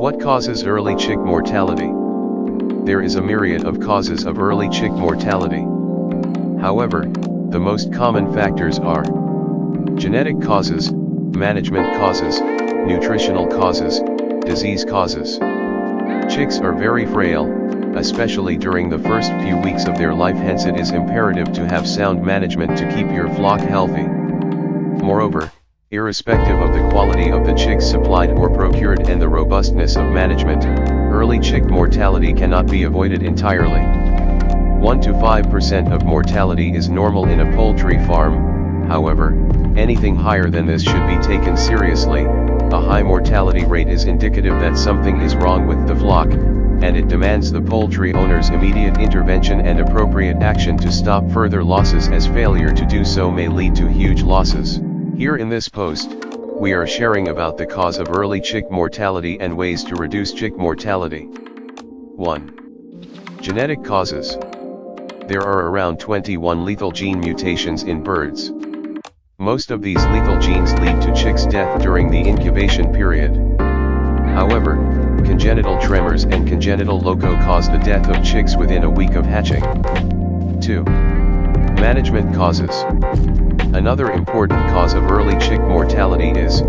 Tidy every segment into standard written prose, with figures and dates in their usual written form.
What causes early chick mortality? There is a myriad of causes of early chick mortality. However, the most common factors are genetic causes, management causes, nutritional causes, disease causes. Chicks are very frail, especially during the first few weeks of their life, hence it is imperative to have sound management to keep your flock healthy. Moreover, irrespective of the quality of the chicks supplied or procured and the robustness of management, early chick mortality cannot be avoided entirely. 1 to 5% of mortality is normal in a poultry farm, however, anything higher than this should be taken seriously. A high mortality rate is indicative that something is wrong with the flock, and it demands the poultry owner's immediate intervention and appropriate action to stop further losses, as failure to do so may lead to huge losses. Here in this post, we are sharing about the cause of early chick mortality and ways to reduce chick mortality. 1. Genetic causes. There are around 21 lethal gene mutations in birds. Most of these lethal genes lead to chicks' death during the incubation period. However, congenital tremors and congenital loco cause the death of chicks within a week of hatching. 2. Management causes. Another important cause of early chick mortality is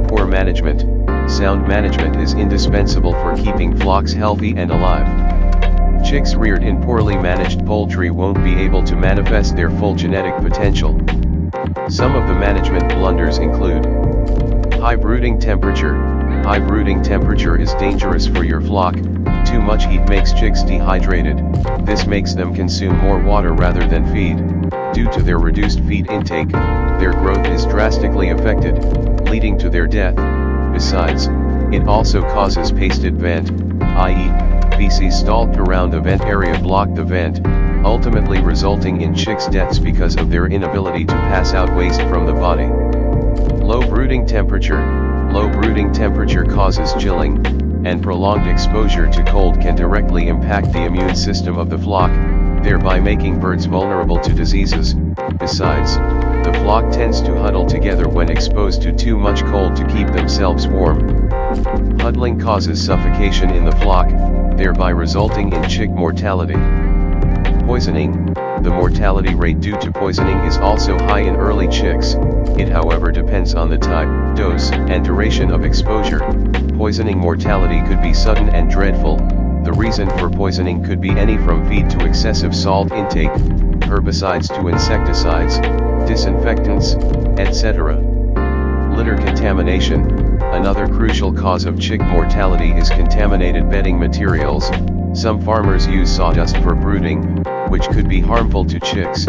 poor management. Sound management is indispensable for keeping flocks healthy and alive. Chicks reared in poorly managed poultry won't be able to manifest their full genetic potential. Some of the management blunders include high brooding temperature. High brooding temperature is dangerous for your flock. Too much heat makes chicks dehydrated. This makes them consume more water rather than feed. Due to their reduced feed intake, their growth is drastically affected, leading to their death. Besides, it also causes pasted vent, i.e., feces stalked around the vent area block the vent, ultimately resulting in chicks' deaths because of their inability to pass out waste from the body. Low brooding temperature. Low brooding temperature causes chilling, and prolonged exposure to cold can directly impact the immune system of the flock, thereby making birds vulnerable to diseases. Besides, the flock tends to huddle together when exposed to too much cold to keep themselves warm. Huddling causes suffocation in the flock, thereby resulting in chick mortality. Poisoning. The mortality rate due to poisoning is also high in early chicks. It however depends on the type, dose, and duration of exposure. Poisoning mortality could be sudden and dreadful. The reason for poisoning could be any from feed to excessive salt intake, herbicides to insecticides, disinfectants, etc. Litter contamination. Another crucial cause of chick mortality is contaminated bedding materials. Some farmers use sawdust for brooding, which could be harmful to chicks.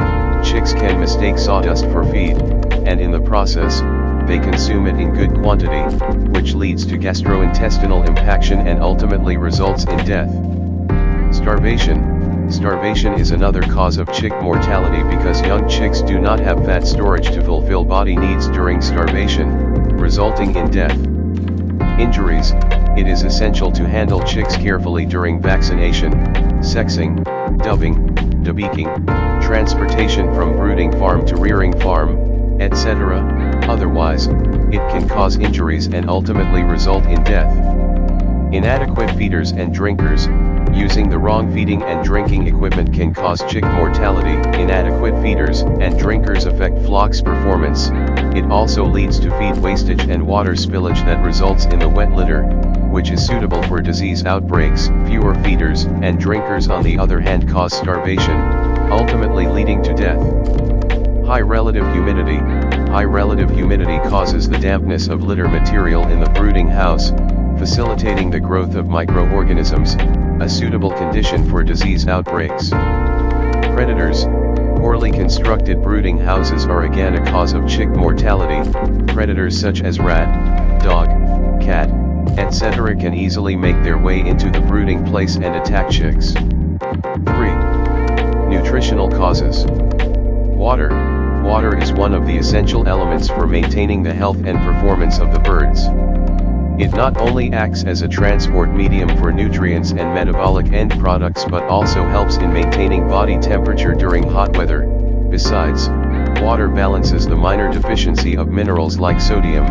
Chicks can mistake sawdust for feed, and in the process, they consume it in good quantity, which leads to gastrointestinal impaction and ultimately results in death. Starvation. Starvation is another cause of chick mortality because young chicks do not have fat storage to fulfill body needs during starvation, resulting in death. Injuries. It is essential to handle chicks carefully during vaccination, sexing, dubbing, debeaking, transportation from brooding farm to rearing farm, etc. Otherwise, it can cause injuries and ultimately result in death. Inadequate feeders and drinkers. Using the wrong feeding and drinking equipment can cause chick mortality. Inadequate feeders and drinkers affect flocks' performance. It also leads to feed wastage and water spillage that results in the wet litter, which is suitable for disease outbreaks. Fewer feeders and drinkers on the other hand cause starvation, ultimately leading to death. High relative humidity. High relative humidity causes the dampness of litter material in the brooding house, facilitating the growth of microorganisms, a suitable condition for disease outbreaks. Predators. Poorly constructed brooding houses are again a cause of chick mortality. Predators such as rat, dog, cat, etc. can easily make their way into the brooding place and attack chicks. 3. Nutritional causes. Water. Water is one of the essential elements for maintaining the health and performance of the birds. It not only acts as a transport medium for nutrients and metabolic end products but also helps in maintaining body temperature during hot weather. Besides, water balances the minor deficiency of minerals like sodium,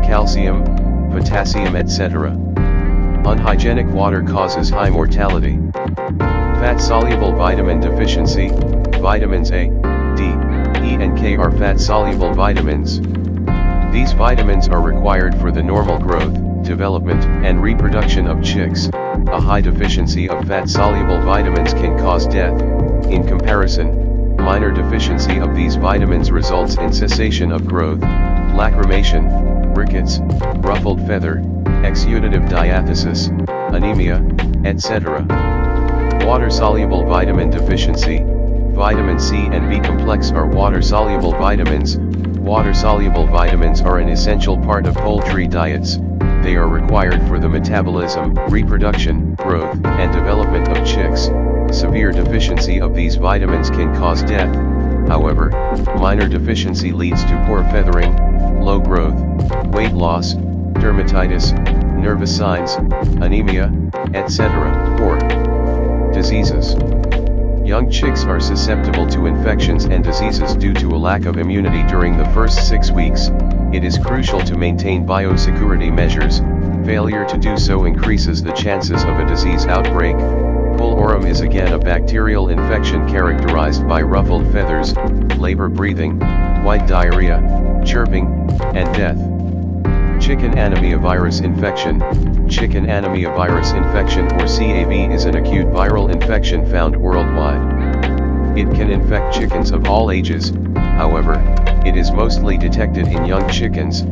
calcium, potassium, etc. Unhygienic water causes high mortality. Fat-soluble vitamin deficiency. Vitamins A, D, E and K are fat-soluble vitamins. These vitamins are required for the normal growth, development, and reproduction of chicks. A high deficiency of fat-soluble vitamins can cause death. In comparison, minor deficiency of these vitamins results in cessation of growth, lacrimation, rickets, ruffled feather, exudative diathesis, anemia, etc. Water-soluble vitamin deficiency. Vitamin C and B complex are water-soluble vitamins. Water-soluble vitamins are an essential part of poultry diets. They are required for the metabolism, reproduction, growth, and development of chicks. Severe deficiency of these vitamins can cause death. However, minor deficiency leads to poor feathering, low growth, weight loss, dermatitis, nervous signs, anemia, etc. or diseases. Young chicks are susceptible to infections and diseases due to a lack of immunity during the first 6 weeks. It is crucial to maintain biosecurity measures. Failure to do so increases the chances of a disease outbreak. Pullorum is again a bacterial infection characterized by ruffled feathers, labor breathing, white diarrhea, chirping, and death. Chicken anemia virus infection. Chicken anemia virus infection or CAV is an acute viral infection found worldwide. It can infect chickens of all ages, however, it is mostly detected in young chickens.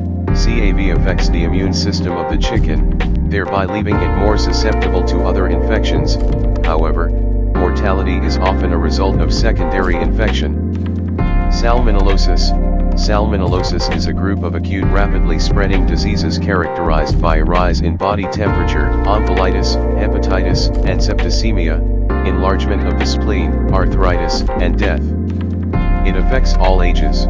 CAV affects the immune system of the chicken, thereby leaving it more susceptible to other infections. However, mortality is often a result of secondary infection. Salmonellosis. Salmonellosis is a group of acute rapidly spreading diseases characterized by a rise in body temperature, omphulitis, hepatitis, and septicemia, enlargement of the spleen, arthritis, and death. It affects all ages.